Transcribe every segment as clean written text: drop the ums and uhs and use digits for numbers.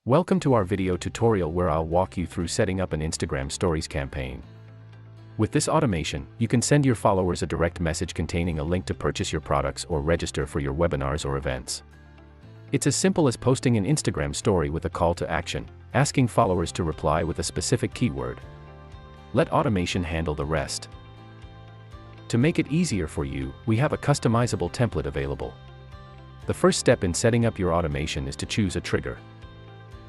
Welcome to our video tutorial where I'll walk you through setting up an Instagram Stories campaign. With this automation, you can send your followers a direct message containing a link to purchase your products or register for your webinars or events. It's as simple as posting an Instagram story with a call to action, asking followers to reply with a specific keyword. Let automation handle the rest. To make it easier for you, we have a customizable template available. The first step in setting up your automation is to choose a trigger.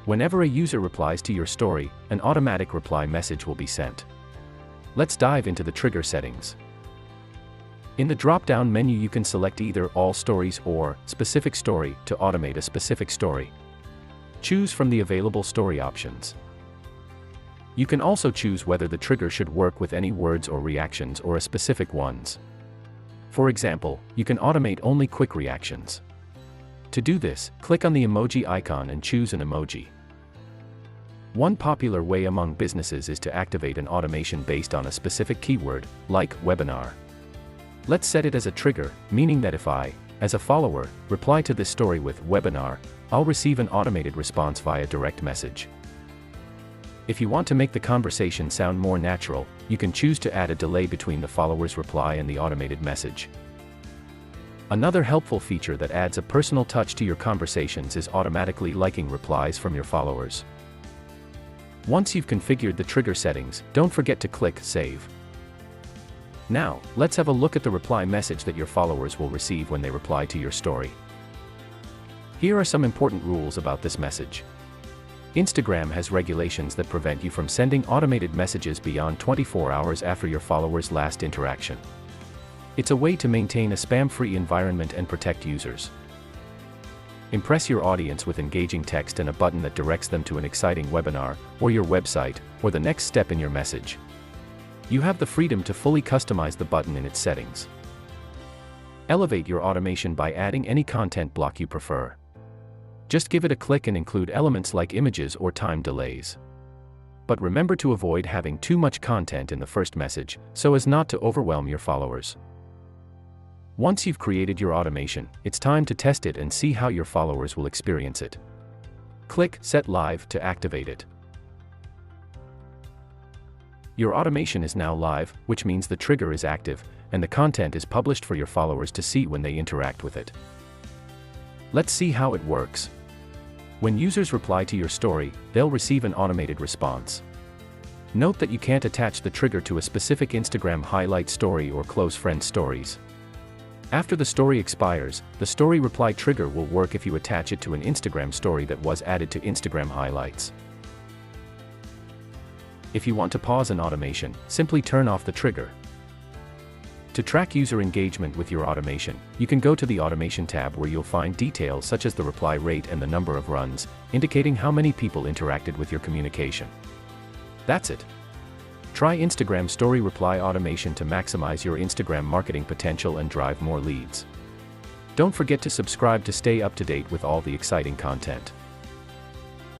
Whenever a user replies to your story, an automatic reply message will be sent. Let's dive into the trigger settings. In the drop-down menu you can select either All Stories or Specific Story to automate a specific story. Choose from the available story options. You can also choose whether the trigger should work with any words or reactions or a specific ones. For example, you can automate only quick reactions. To do this, click on the emoji icon and choose an emoji. One popular way among businesses is to activate an automation based on a specific keyword, like webinar. Let's set it as a trigger, meaning that if I, as a follower, reply to this story with webinar, I'll receive an automated response via direct message. If you want to make the conversation sound more natural, you can choose to add a delay between the follower's reply and the automated message. Another helpful feature that adds a personal touch to your conversations is automatically liking replies from your followers. Once you've configured the trigger settings, don't forget to click Save. Now, let's have a look at the reply message that your followers will receive when they reply to your story. Here are some important rules about this message. Instagram has regulations that prevent you from sending automated messages beyond 24 hours after your followers' last interaction. It's a way to maintain a spam-free environment and protect users. Impress your audience with engaging text and a button that directs them to an exciting webinar, or your website, or the next step in your message. You have the freedom to fully customize the button in its settings. Elevate your automation by adding any content block you prefer. Just give it a click and include elements like images or time delays. But remember to avoid having too much content in the first message, so as not to overwhelm your followers. Once you've created your automation, it's time to test it and see how your followers will experience it. Click Set Live to activate it. Your automation is now live, which means the trigger is active, and the content is published for your followers to see when they interact with it. Let's see how it works. When users reply to your story, they'll receive an automated response. Note that you can't attach the trigger to a specific Instagram highlight story or close friend stories. After the story expires, the story reply trigger will work if you attach it to an Instagram story that was added to Instagram highlights. If you want to pause an automation, simply turn off the trigger. To track user engagement with your automation, you can go to the Automation tab where you'll find details such as the reply rate and the number of runs, indicating how many people interacted with your communication. That's it. Try Instagram Story Reply Automation to maximize your Instagram marketing potential and drive more leads. Don't forget to subscribe to stay up to date with all the exciting content.